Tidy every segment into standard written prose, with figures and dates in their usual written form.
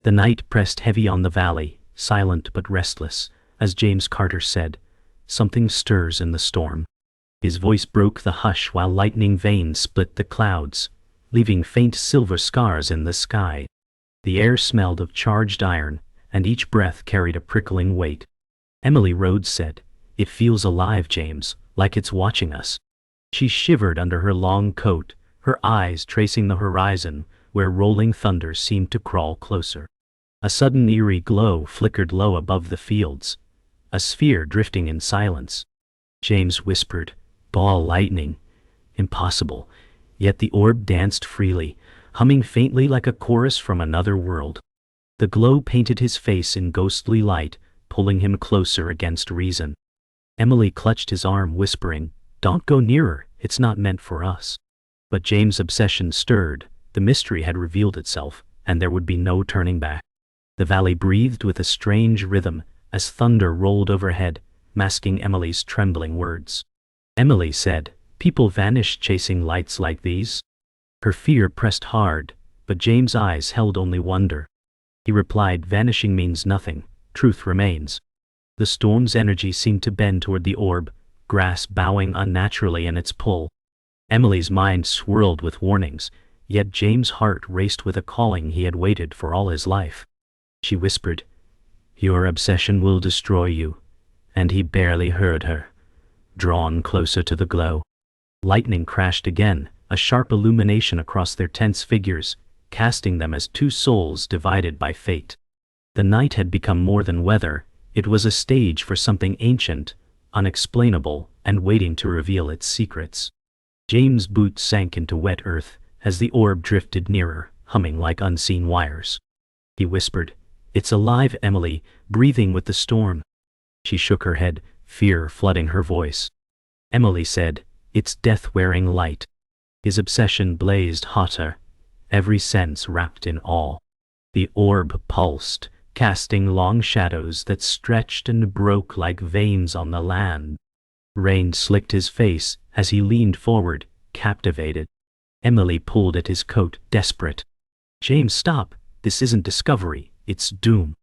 The night pressed heavy on the valley, silent but restless. As James Carter said, "Something stirs in the storm." His voice broke the hush while lightning veins split the clouds, leaving faint silver scars in the sky. The air smelled of charged iron, and each breath carried a prickling weight. Emily Rhodes said, "It feels alive, James, like it's watching us." She shivered under her long coat, her eyes tracing the horizon, where rolling thunder seemed to crawl closer. A sudden eerie glow flickered low above the fields, a sphere drifting in silence. James whispered, "Ball lightning. Impossible." Yet the orb danced freely, humming faintly like a chorus from another world. The glow painted his face in ghostly light, pulling him closer against reason. Emily clutched his arm, whispering, "Don't go nearer, it's not meant for us." But James' obsession stirred. The mystery had revealed itself, and there would be no turning back. The valley breathed with a strange rhythm as thunder rolled overhead, masking Emily's trembling words. Emily said, "People vanish chasing lights like these." Her fear pressed hard, but James' eyes held only wonder. He replied, "Vanishing means nothing, truth remains." The storm's energy seemed to bend toward the orb, grass bowing unnaturally in its pull. Emily's mind swirled with warnings, yet James' heart raced with a calling he had waited for all his life. She whispered, "Your obsession will destroy you," and he barely heard her, drawn closer to the glow. Lightning crashed again, a sharp illumination across their tense figures, casting them as two souls divided by fate. The night had become more than weather, it was a stage for something ancient, unexplainable, and waiting to reveal its secrets. James' boots sank into wet earth as the orb drifted nearer, humming like unseen wires. He whispered, "It's alive, Emily, breathing with the storm." She shook her head, fear flooding her voice. Emily said, "It's death wearing light." His obsession blazed hotter, every sense wrapped in awe. The orb pulsed, casting long shadows that stretched and broke like veins on the land. Rain slicked his face as he leaned forward, captivated. Emily pulled at his coat, desperate. "James, stop. This isn't discovery, it's doom."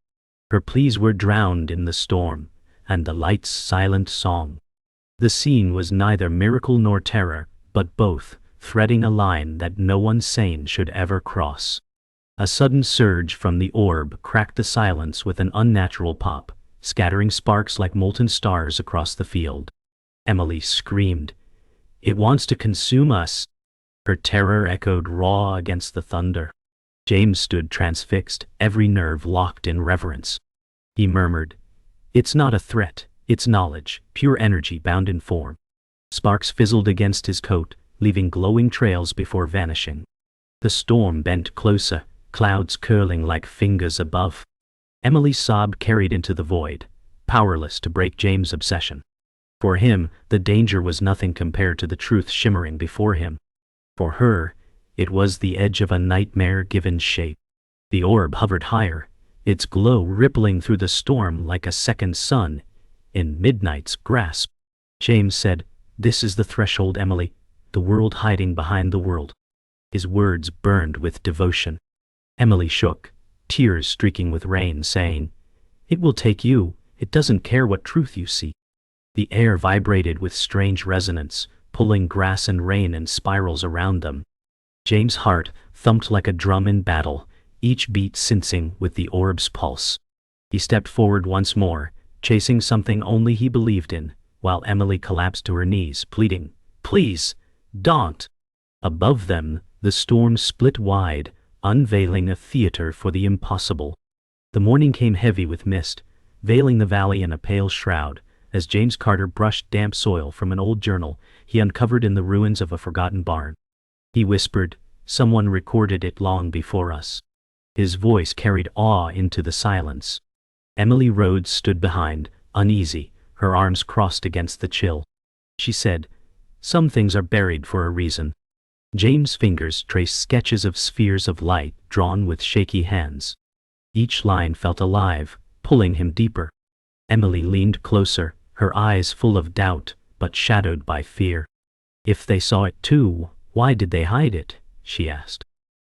Her pleas were drowned in the storm, and the light's silent song. The scene was neither miracle nor terror, but both, threading a line that no one sane should ever cross. A sudden surge from the orb cracked the silence with an unnatural pop, scattering sparks like molten stars across the field. Emily screamed, "It wants to consume us!" Her terror echoed raw against the thunder. James stood transfixed, every nerve locked in reverence. He murmured, "It's not a threat, it's knowledge, pure energy bound in form." Sparks fizzled against his coat, leaving glowing trails before vanishing. The storm bent closer, clouds curling like fingers above. Emily's sob carried into the void, powerless to break James' obsession. For him, the danger was nothing compared to the truth shimmering before him. For her, it was the edge of a nightmare given shape. The orb hovered higher, its glow rippling through the storm like a second sun, in midnight's grasp. James said, "This is the threshold, Emily, the world hiding behind the world." His words burned with devotion. Emily shook, tears streaking with rain, saying, "It will take you, it doesn't care what truth you seek." The air vibrated with strange resonance, pulling grass and rain in spirals around them. James' heart thumped like a drum in battle, each beat syncing with the orb's pulse. He stepped forward once more, chasing something only he believed in, while Emily collapsed to her knees, pleading, "Please, don't." Above them, the storm split wide, unveiling a theater for the impossible. The morning came heavy with mist, veiling the valley in a pale shroud. As James Carter brushed damp soil from an old journal he uncovered in the ruins of a forgotten barn. He whispered, "Someone recorded it long before us." His voice carried awe into the silence. Emily Rhodes stood behind, uneasy, her arms crossed against the chill. She said, "Some things are buried for a reason." James' fingers traced sketches of spheres of light drawn with shaky hands. Each line felt alive, pulling him deeper. Emily leaned closer, her eyes full of doubt, but shadowed by fear. "If they saw it too, why did they hide it?" she asked.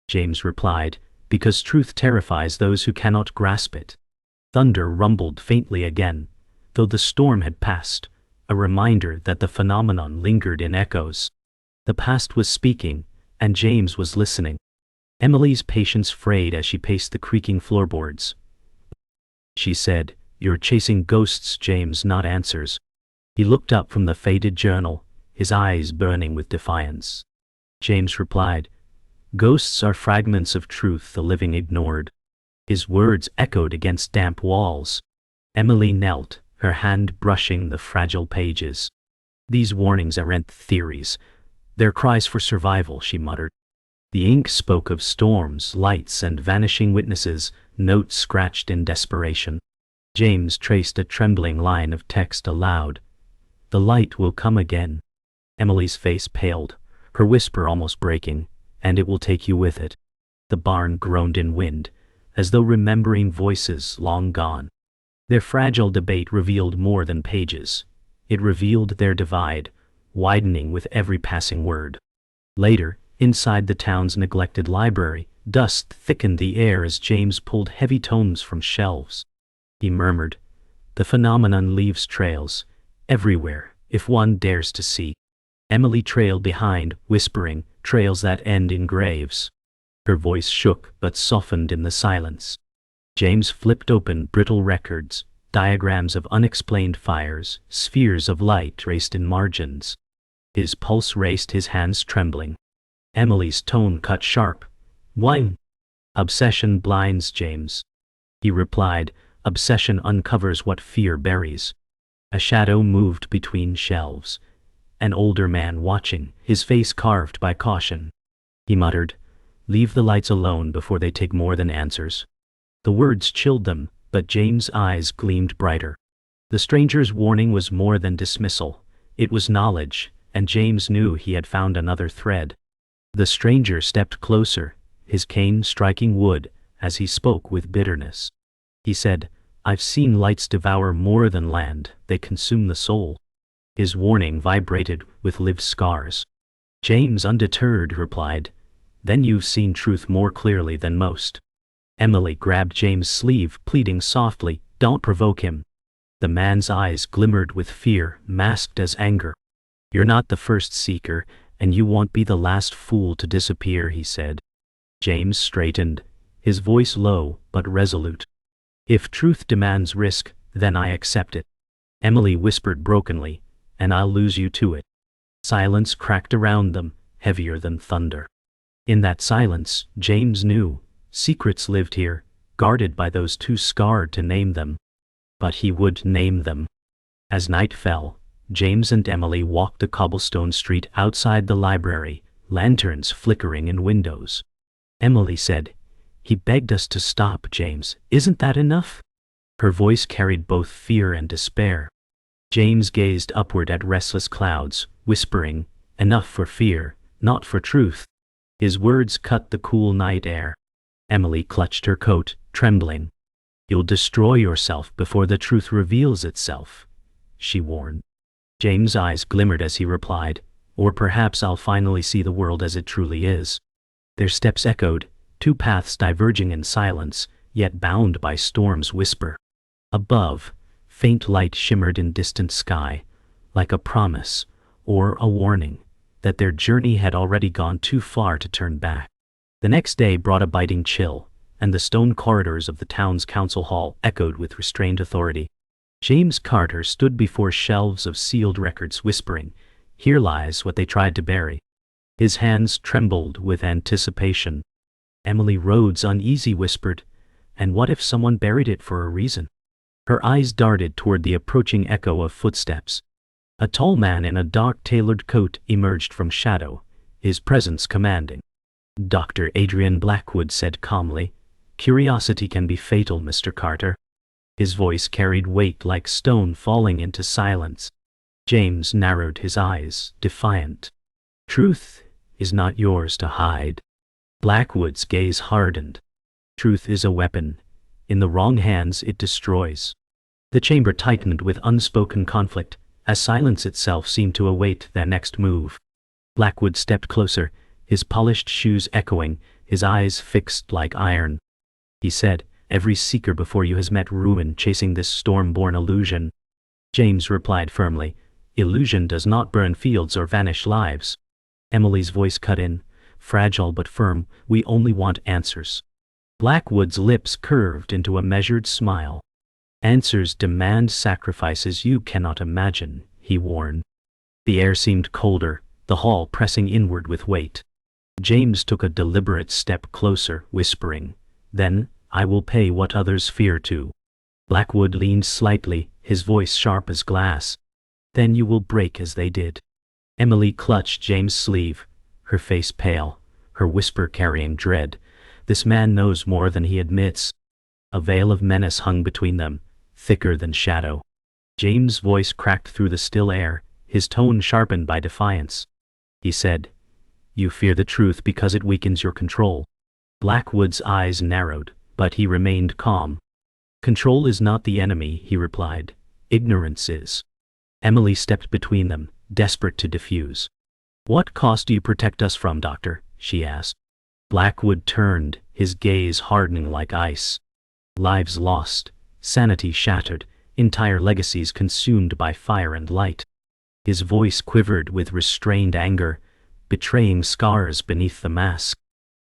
James replied, because truth terrifies those who cannot grasp it. Thunder rumbled faintly again, though the storm had passed, a reminder that the phenomenon lingered in echoes. The past was speaking, and James was listening. Emily's patience frayed as she paced the creaking floorboards. She said, "You're chasing ghosts, James, not answers." He looked up from the faded journal, his eyes burning with defiance. James replied, "Ghosts are fragments of truth the living ignored." His words echoed against damp walls. Emily knelt, her hand brushing the fragile pages. "These warnings aren't theories. They're cries for survival," she muttered. The ink spoke of storms, lights, and vanishing witnesses, notes scratched in desperation. James traced a trembling line of text aloud. "The light will come again." Emily's face paled, her whisper almost breaking, "and it will take you with it." The barn groaned in wind, as though remembering voices long gone. Their fragile debate revealed more than pages. It revealed their divide, widening with every passing word. Later, inside the town's neglected library, dust thickened the air as James pulled heavy tomes from shelves. He murmured, "The phenomenon leaves trails, everywhere, if one dares to see." Emily trailed behind, whispering, "Trails that end in graves." Her voice shook but softened in the silence. James flipped open brittle records, diagrams of unexplained fires, spheres of light traced in margins. His pulse raced, his hands trembling. Emily's tone cut sharp. "Why?" "Obsession blinds, James." He replied, "Obsession uncovers what fear buries." A shadow moved between shelves. An older man watching, his face carved by caution. He muttered, "Leave the lights alone before they take more than answers." The words chilled them, but James' eyes gleamed brighter. The stranger's warning was more than dismissal. It was knowledge, and James knew he had found another thread. The stranger stepped closer, his cane striking wood, as he spoke with bitterness. He said, "I've seen lights devour more than land, they consume the soul." His warning vibrated with lived scars. James, undeterred, replied, "Then you've seen truth more clearly than most." Emily grabbed James' sleeve, pleading softly, "Don't provoke him." The man's eyes glimmered with fear, masked as anger. "You're not the first seeker, and you won't be the last fool to disappear," he said. James straightened, his voice low but resolute. "If truth demands risk, then I accept it." Emily whispered brokenly, "And I'll lose you to it." Silence cracked around them, heavier than thunder. In that silence, James knew, secrets lived here, guarded by those too scarred to name them. But he would name them. As night fell, James and Emily walked a cobblestone street outside the library, lanterns flickering in windows. Emily said, "He begged us to stop, James. Isn't that enough?" Her voice carried both fear and despair. James gazed upward at restless clouds, whispering, "Enough for fear, not for truth." His words cut the cool night air. Emily clutched her coat, trembling. "You'll destroy yourself before the truth reveals itself," she warned. James' eyes glimmered as he replied, "Or perhaps I'll finally see the world as it truly is." Their steps echoed, two paths diverging in silence, yet bound by storm's whisper. Above, faint light shimmered in distant sky, like a promise, or a warning, that their journey had already gone too far to turn back. The next day brought a biting chill, and the stone corridors of the town's council hall echoed with restrained authority. James Carter stood before shelves of sealed records, whispering, "Here lies what they tried to bury." His hands trembled with anticipation. Emily Rhodes, uneasy, whispered, "And what if someone buried it for a reason?" Her eyes darted toward the approaching echo of footsteps. A tall man in a dark tailored coat emerged from shadow, his presence commanding. Dr. Adrian Blackwood said calmly, "Curiosity can be fatal, Mr. Carter." His voice carried weight like stone falling into silence. James narrowed his eyes, defiant. "Truth is not yours to hide." Blackwood's gaze hardened. "Truth is a weapon. In the wrong hands it destroys." The chamber tightened with unspoken conflict, as silence itself seemed to await their next move. Blackwood stepped closer, his polished shoes echoing, his eyes fixed like iron. He said, "Every seeker before you has met ruin chasing this storm-born illusion." James replied firmly, "Illusion does not burn fields or vanish lives." Emily's voice cut in, fragile but firm, "We only want answers." Blackwood's lips curved into a measured smile. "Answers demand sacrifices you cannot imagine," he warned. The air seemed colder, the hall pressing inward with weight. James took a deliberate step closer, whispering, "Then, I will pay what others fear to." Blackwood leaned slightly, his voice sharp as glass. "Then you will break as they did." Emily clutched James' sleeve, her face pale, her whisper carrying dread. "This man knows more than he admits." A veil of menace hung between them, thicker than shadow. James' voice cracked through the still air, his tone sharpened by defiance. He said, "You fear the truth because it weakens your control." Blackwood's eyes narrowed, but he remained calm. "Control is not the enemy," he replied. "Ignorance is." Emily stepped between them, desperate to diffuse. "What cost do you protect us from, Doctor?" she asked. Blackwood turned, his gaze hardening like ice. "Lives lost, sanity shattered, entire legacies consumed by fire and light." His voice quivered with restrained anger, betraying scars beneath the mask.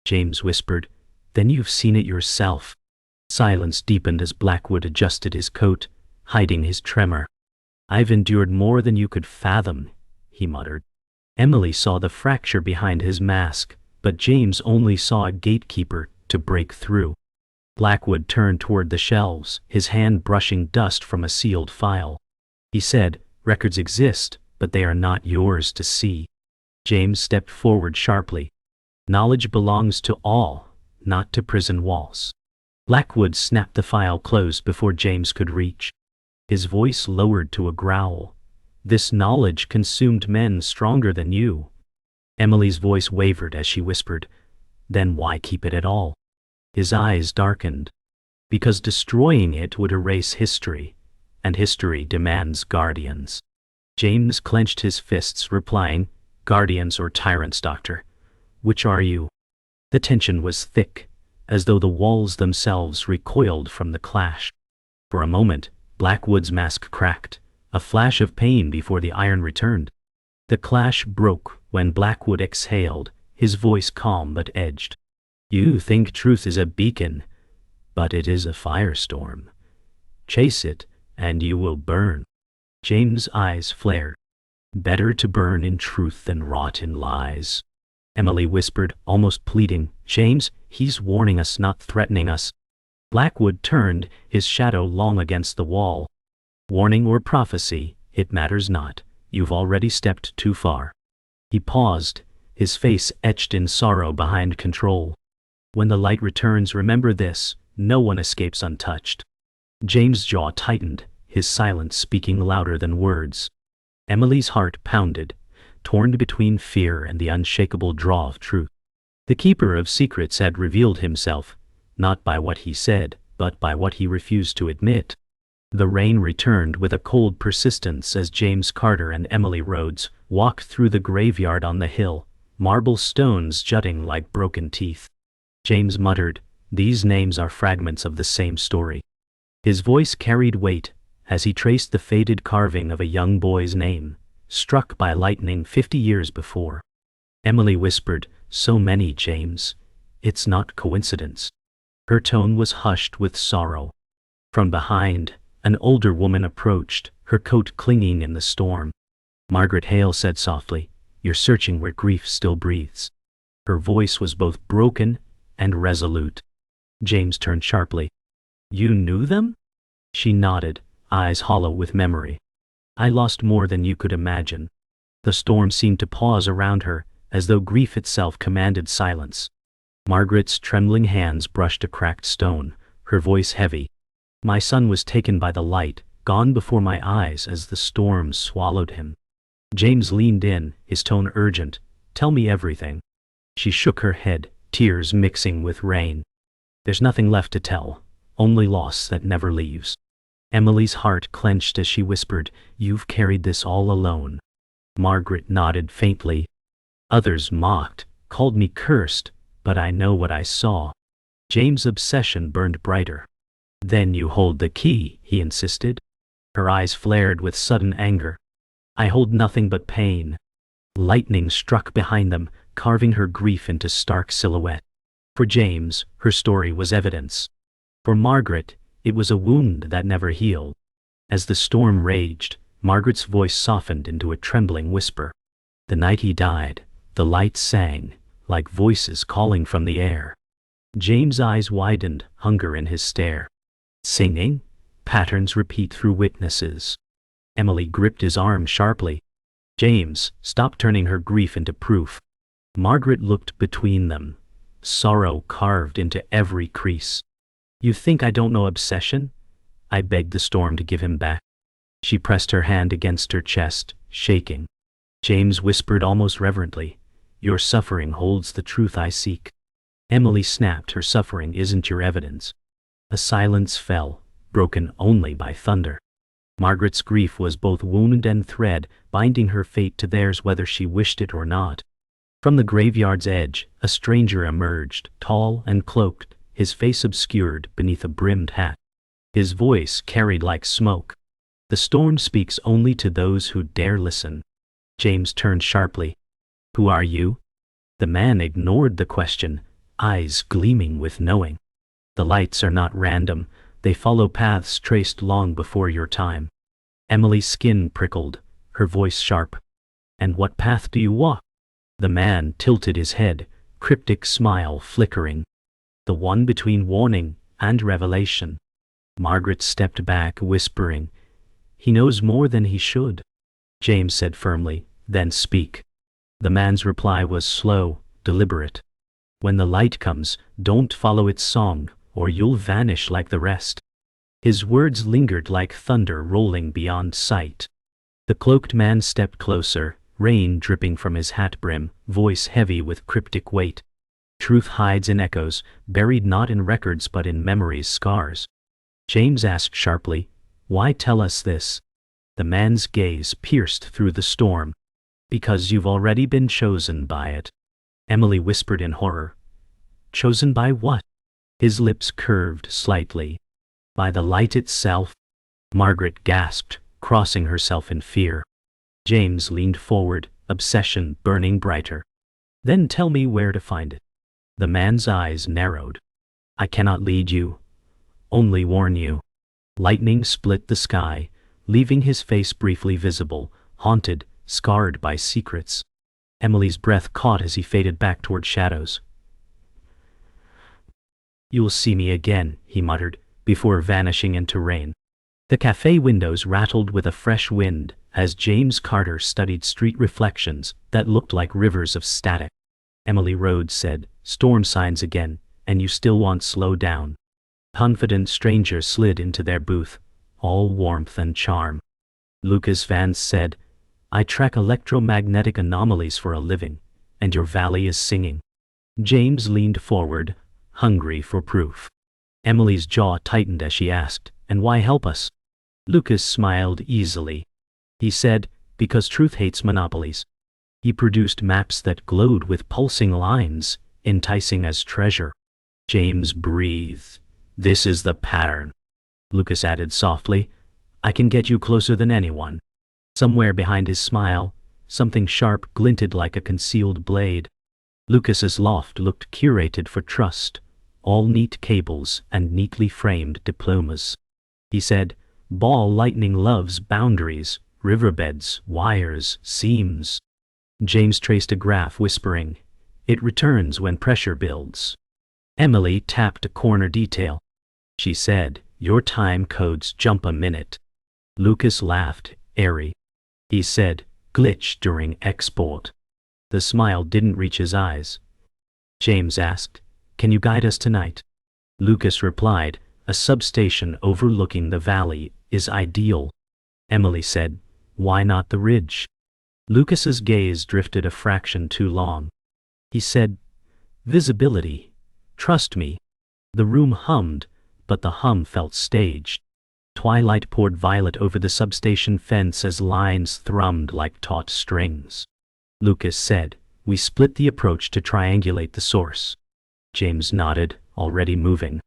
James whispered, "Then you've seen it yourself." Silence deepened as Blackwood adjusted his coat, hiding his tremor. "I've endured more than you could fathom," he muttered. Emily saw the fracture behind his mask, but James only saw a gatekeeper to break through. Blackwood turned toward the shelves, his hand brushing dust from a sealed file. He said, "Records exist, but they are not yours to see." James stepped forward sharply. "Knowledge belongs to all, not to prison walls." Blackwood snapped the file closed before James could reach. His voice lowered to a growl. "This knowledge consumed men stronger than you." Emily's voice wavered as she whispered, "Then why keep it at all?" His eyes darkened. "Because destroying it would erase history, and history demands guardians." James clenched his fists, replying, "Guardians or tyrants, Doctor? Which are you?" The tension was thick, as though the walls themselves recoiled from the clash. For a moment, Blackwood's mask cracked, a flash of pain before the iron returned. The clash broke when Blackwood exhaled, his voice calm but edged. "You think truth is a beacon, but it is a firestorm. Chase it, and you will burn." James' eyes flared. "Better to burn in truth than rot in lies." Emily whispered, almost pleading, "James, he's warning us, not threatening us." Blackwood turned, his shadow long against the wall. "Warning or prophecy, it matters not. You've already stepped too far." He paused, his face etched in sorrow behind control. "When the light returns, remember this, no one escapes untouched." James' jaw tightened, his silence speaking louder than words. Emily's heart pounded, torn between fear and the unshakable draw of truth. The keeper of secrets had revealed himself, not by what he said, but by what he refused to admit. The rain returned with a cold persistence as James Carter and Emily Rhodes walked through the graveyard on the hill, marble stones jutting like broken teeth. James muttered, "These names are fragments of the same story." His voice carried weight as he traced the faded carving of a young boy's name, struck by lightning 50 years before. Emily whispered, "So many, James. It's not coincidence." Her tone was hushed with sorrow. From behind, an older woman approached, her coat clinging in the storm. Margaret Hale said softly, "You're searching where grief still breathes." Her voice was both broken and resolute. James turned sharply. "You knew them?" She nodded, eyes hollow with memory. "I lost more than you could imagine." The storm seemed to pause around her, as though grief itself commanded silence. Margaret's trembling hands brushed a cracked stone, her voice heavy. "My son was taken by the light, gone before my eyes as the storm swallowed him." James leaned in, his tone urgent, "Tell me everything." She shook her head, tears mixing with rain. "There's nothing left to tell, only loss that never leaves." Emily's heart clenched as she whispered, "You've carried this all alone." Margaret nodded faintly. "Others mocked, called me cursed, But I know what I saw. James' obsession burned brighter. Then you hold the key, he insisted. Her eyes flared with sudden anger. I hold nothing but pain. Lightning struck behind them, carving her grief into stark silhouette. For James, her story was evidence. For Margaret, it was a wound that never healed. As the storm raged, Margaret's voice softened into a trembling whisper. The night he died, the lights sang, like voices calling from the air. James' eyes widened, hunger in his stare. Singing? Patterns repeat through witnesses. Emily gripped his arm sharply. James, stop turning her grief into proof. Margaret looked between them, sorrow carved into every crease. You think I don't know obsession? I begged the storm to give him back. She pressed her hand against her chest, shaking. James whispered almost reverently, your suffering holds the truth I seek. Emily snapped, her suffering isn't your evidence. A silence fell, broken only by thunder. Margaret's grief was both wound and thread, binding her fate to theirs whether she wished it or not. From the graveyard's edge, a stranger emerged, tall and cloaked, his face obscured beneath a brimmed hat. His voice carried like smoke. The storm speaks only to those who dare listen. James turned sharply. Who are you? The man ignored the question, eyes gleaming with knowing. The lights are not random, they follow paths traced long before your time. Emily's skin prickled, her voice sharp. And what path do you walk? The man tilted his head, cryptic smile flickering. The one between warning and revelation. Margaret stepped back, whispering, he knows more than he should. James said firmly, then speak. The man's reply was slow, deliberate. When the light comes, don't follow its song, or you'll vanish like the rest. His words lingered like thunder rolling beyond sight. The cloaked man stepped closer, rain dripping from his hat brim, voice heavy with cryptic weight. Truth hides in echoes, buried not in records but in memory's scars. James asked sharply, why tell us this? The man's gaze pierced through the storm. Because you've already been chosen by it. Emily whispered in horror. Chosen by what? His lips curved slightly. By the light itself? Margaret gasped, crossing herself in fear. James leaned forward, obsession burning brighter. Then tell me where to find it. The man's eyes narrowed. I cannot lead you, only warn you. Lightning split the sky, leaving his face briefly visible, haunted, scarred by secrets. Emily's breath caught as he faded back toward shadows. You'll see me again, he muttered, before vanishing into rain. The cafe windows rattled with a fresh wind as James Carter studied street reflections that looked like rivers of static. Emily Rhodes said, storm signs again, and you still won't slow down. Confident strangers slid into their booth, all warmth and charm. Lucas Vance said, I track electromagnetic anomalies for a living, and your valley is singing. James leaned forward, hungry for proof. Emily's jaw tightened as she asked, and why help us? Lucas smiled easily. He said, because truth hates monopolies. He produced maps that glowed with pulsing lines, enticing as treasure. James breathed. This is the pattern. Lucas added softly, I can get you closer than anyone. Somewhere behind his smile, something sharp glinted like a concealed blade. Lucas's loft looked curated for trust, all neat cables and neatly framed diplomas. He said, ball lightning loves boundaries, riverbeds, wires, seams. James traced a graph, whispering, it returns when pressure builds. Emily tapped a corner detail. She said, your time codes jump a minute. Lucas laughed, airy. He said, glitch during export. The smile didn't reach his eyes. James asked, can you guide us tonight? Lucas replied, a substation overlooking the valley is ideal. Emily said, why not the ridge? Lucas's gaze drifted a fraction too long. He said, visibility. Trust me. The room hummed, but the hum felt staged. Twilight poured violet over the substation fence as lines thrummed like taut strings. Lucas said, we split the approach to triangulate the source. James nodded, already moving.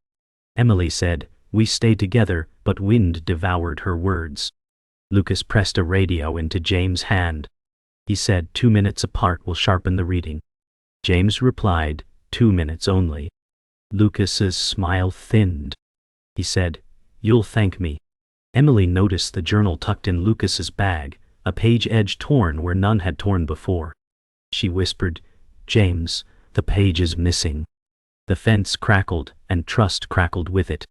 Emily said, "We stay together," but wind devoured her words. Lucas pressed a radio into James' hand. He said, 2 minutes apart will sharpen the reading. James replied, 2 minutes only. Lucas's smile thinned. He said, "You'll thank me." Emily noticed the journal tucked in Lucas's bag, a page edge torn where none had torn before. She whispered, "James, the page is missing." The fence crackled, and trust crackled with it.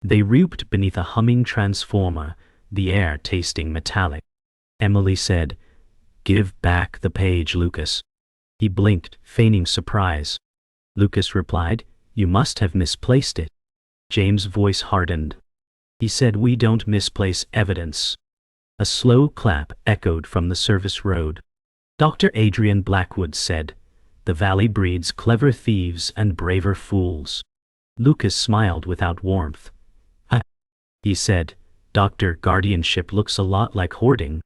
They reaped beneath a humming transformer, the air tasting metallic. Emily said, "Give back the page, Lucas." He blinked, feigning surprise. Lucas replied, "You must have misplaced it." James' voice hardened. He said, "We don't misplace evidence." A slow clap echoed from the service road. Dr. Adrian Blackwood said, "The valley breeds clever thieves and braver fools." Lucas smiled without warmth. He said, "Dr. Guardianship looks a lot like hoarding."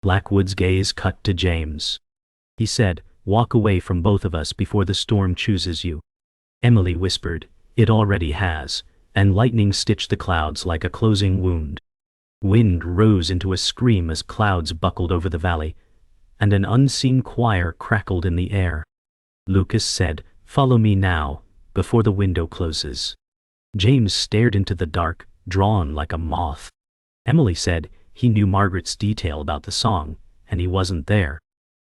Blackwood's gaze cut to James. He said, "Walk away from both of us before the storm chooses you." Emily whispered, "It already has," and lightning stitched the clouds like a closing wound. Wind rose into a scream as clouds buckled over the valley, and an unseen choir crackled in the air. Lucas said, "Follow me now, before the window closes." James stared into the dark, drawn like a moth. Emily said he knew Margaret's detail about the song, and he wasn't there.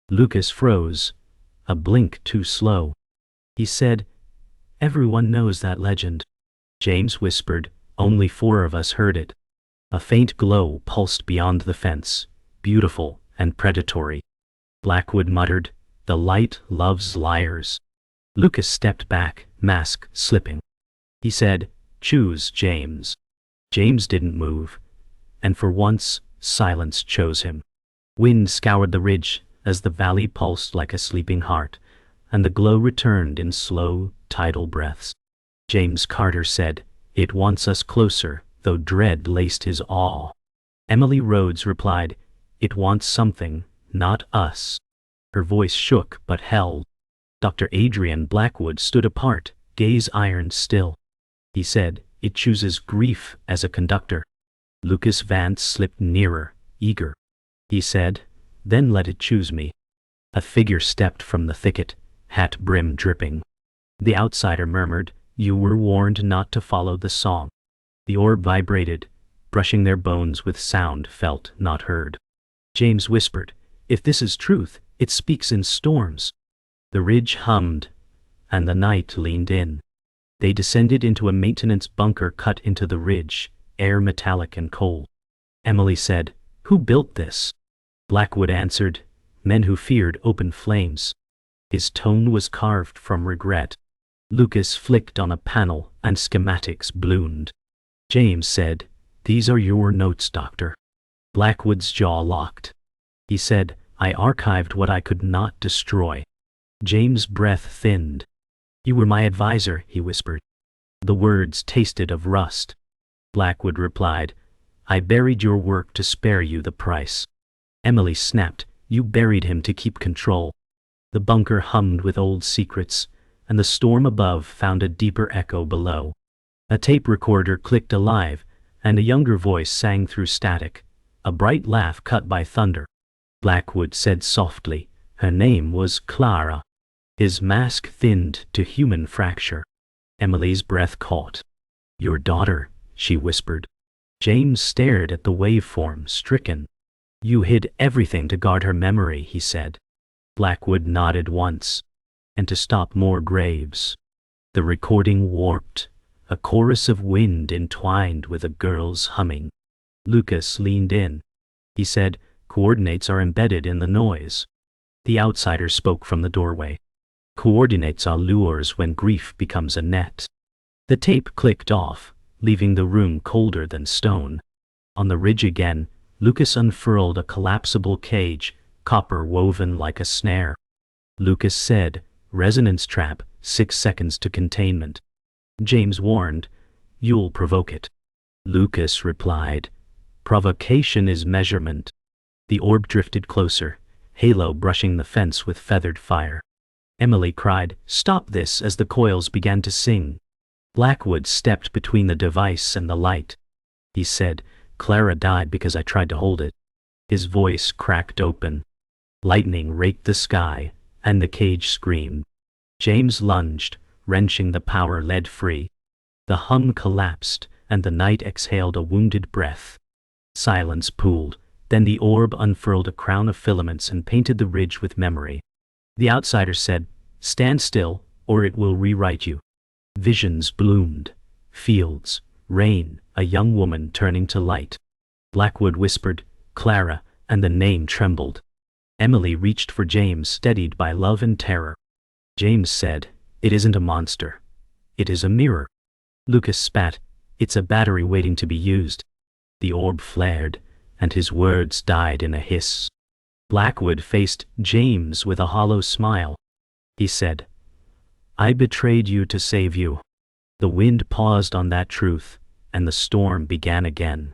Lucas froze, a blink too slow. He said, "Everyone knows that legend." James whispered, "Only 4 of us heard it." A faint glow pulsed beyond the fence, beautiful and predatory. Blackwood muttered, "The light loves liars." Lucas stepped back, mask slipping. He said, "Choose, James." James didn't move, and for once, silence chose him. Wind scoured the ridge as the valley pulsed like a sleeping heart, and the glow returned in slow, tidal breaths. James Carter said, "It wants us closer," though dread laced his awe. Emily Rhodes replied, "It wants something, not us." Her voice shook but held. Dr. Adrian Blackwood stood apart, gaze iron still. He said, "It chooses grief as a conductor." Lucas Vance slipped nearer, eager. He said, "Then let it choose me." A figure stepped from the thicket, hat brim dripping. The outsider murmured, "You were warned not to follow the song." The orb vibrated, brushing their bones with sound felt, not heard. James whispered, "If this is truth, it speaks in storms." The ridge hummed, and the night leaned in. They descended into a maintenance bunker cut into the ridge, air metallic and cold. Emily said, "Who built this?" Blackwood answered, "Men who feared open flames." His tone was carved from regret. Lucas flicked on a panel, and schematics bloomed. James said, "These are your notes, Doctor." Blackwood's jaw locked. He said, "I archived what I could not destroy." James' breath thinned. "You were my advisor," he whispered. The words tasted of rust. Blackwood replied, "I buried your work to spare you the price." Emily snapped, "You buried him to keep control." The bunker hummed with old secrets, and the storm above found a deeper echo below. A tape recorder clicked alive, and a younger voice sang through static, a bright laugh cut by thunder. Blackwood said softly, "Her name was Clara." His mask thinned to human fracture. Emily's breath caught. "Your daughter," she whispered. James stared at the waveform, stricken. "You hid everything to guard her memory," he said. Blackwood nodded once. "And to stop more graves." The recording warped, a chorus of wind entwined with a girl's humming. Lucas leaned in. He said, "Coordinates are embedded in the noise." The outsider spoke from the doorway. "Coordinates are lures when grief becomes a net." The tape clicked off, leaving the room colder than stone. On the ridge again, Lucas unfurled a collapsible cage, copper woven like a snare. Lucas said, "Resonance trap, 6 seconds to containment." James warned, "You'll provoke it." Lucas replied, "Provocation is measurement." The orb drifted closer, halo brushing the fence with feathered fire. Emily cried, "Stop this," as the coils began to sing. Blackwood stepped between the device and the light. He said, "Clara died because I tried to hold it." His voice cracked open. Lightning raked the sky, and the cage screamed. James lunged, wrenching the power lead free. The hum collapsed, and the night exhaled a wounded breath. Silence pooled, then the orb unfurled a crown of filaments and painted the ridge with memory. The outsider said, "Stand still, or it will rewrite you." Visions bloomed. Fields, rain, a young woman turning to light. Blackwood whispered, "Clara," and the name trembled. Emily reached for James, steadied by love and terror. James said, "It isn't a monster. It is a mirror." Lucas spat, "It's a battery waiting to be used." The orb flared, and his words died in a hiss. Blackwood faced James with a hollow smile. He said, "I betrayed you to save you." The wind paused on that truth, and the storm began again.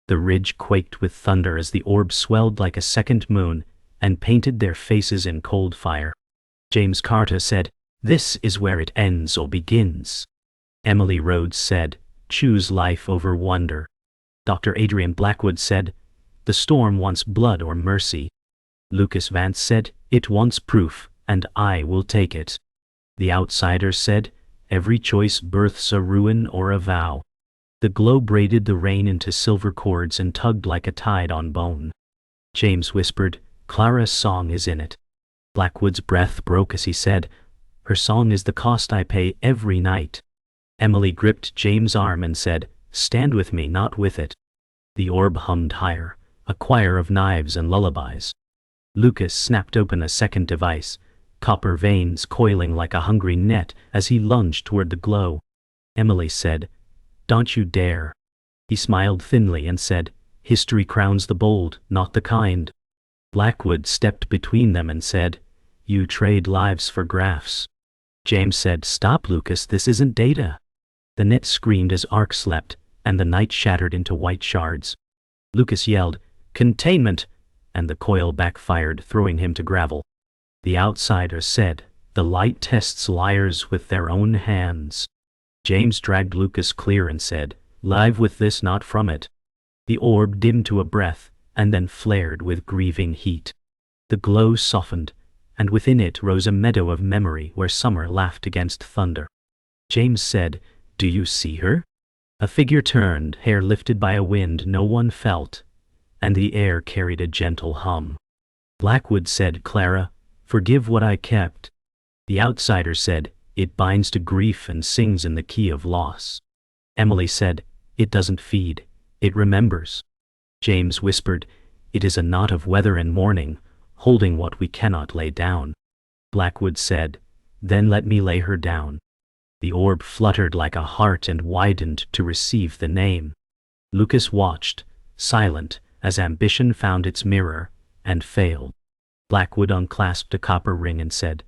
The ridge quaked with thunder as the orb swelled like a second moon and painted their faces in cold fire. James Carter said, "This is where it ends or begins." Emily Rhodes said, "Choose life over wonder." Dr. Adrian Blackwood said, "The storm wants blood or mercy." Lucas Vance said, "It wants proof, and I will take it." The outsider said, "Every choice births a ruin or a vow." The glow braided the rain into silver cords and tugged like a tide on bone. James whispered, "Clara's song is in it." Blackwood's breath broke as he said, "Her song is the cost I pay every night." Emily gripped James' arm and said, "Stand with me, not with it." The orb hummed higher, a choir of knives and lullabies. Lucas snapped open a second device, copper veins coiling like a hungry net as he lunged toward the glow. Emily said, "Don't you dare." He smiled thinly and said, "History crowns the bold, not the kind." Blackwood stepped between them and said, "You trade lives for graphs." James said, "Stop, Lucas, this isn't data." The net screamed as arcs leapt, and the night shattered into white shards. Lucas yelled, "Containment!" and the coil backfired, throwing him to gravel. The outsider said, "The light tests liars with their own hands." James dragged Lucas clear and said, "Live with this, not from it." The orb dimmed to a breath, and then flared with grieving heat. The glow softened, and within it rose a meadow of memory where summer laughed against thunder. James said, "Do you see her?" A figure turned, hair lifted by a wind no one felt, and the air carried a gentle hum. Blackwood said, "Clara, forgive what I kept." The outsider said, "It binds to grief and sings in the key of loss." Emily said, "It doesn't feed, it remembers." James whispered, "It is a knot of weather and mourning, holding what we cannot lay down." Blackwood said, "Then let me lay her down." The orb fluttered like a heart and widened to receive the name. Lucas watched, silent, as ambition found its mirror, and failed. Blackwood unclasped a copper ring and said,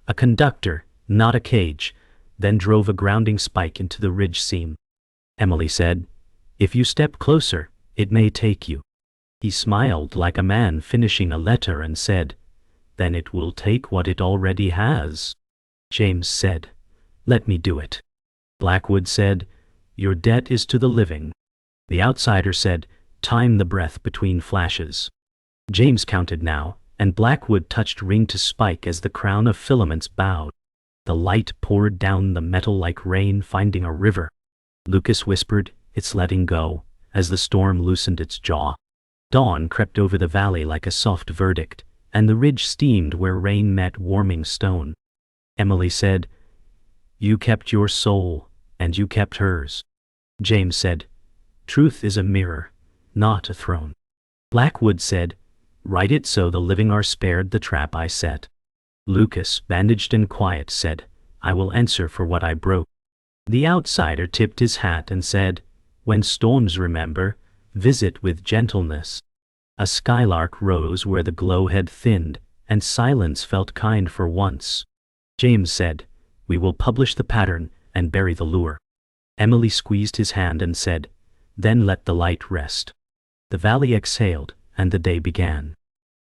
"A conductor, not a cage," then drove a grounding spike into the ridge seam. Emily said, "If you step closer, it may take you." He smiled like a man finishing a letter and said, "Then it will take what it already has." James said, "Let me do it." Blackwood said, "Your debt is to the living." The outsider said, "Time the breath between flashes." James counted now, and Blackwood touched ring to spike as the crown of filaments bowed. The light poured down the metal like rain finding a river. Lucas whispered, "It's letting go," as the storm loosened its jaw. Dawn crept over the valley like a soft verdict, and the ridge steamed where rain met warming stone. Emily said, "You kept your soul, and you kept hers." James said, "Truth is a mirror, not a throne." Blackwood said, "Write it so the living are spared the trap I set." Lucas, bandaged and quiet, said, "I will answer for what I broke." The outsider tipped his hat and said, "When storms remember, visit with gentleness." A skylark rose where the glow had thinned, and silence felt kind for once. James said, "We will publish the pattern and bury the lure." Emily squeezed his hand and said, "Then let the light rest." The valley exhaled, and the day began.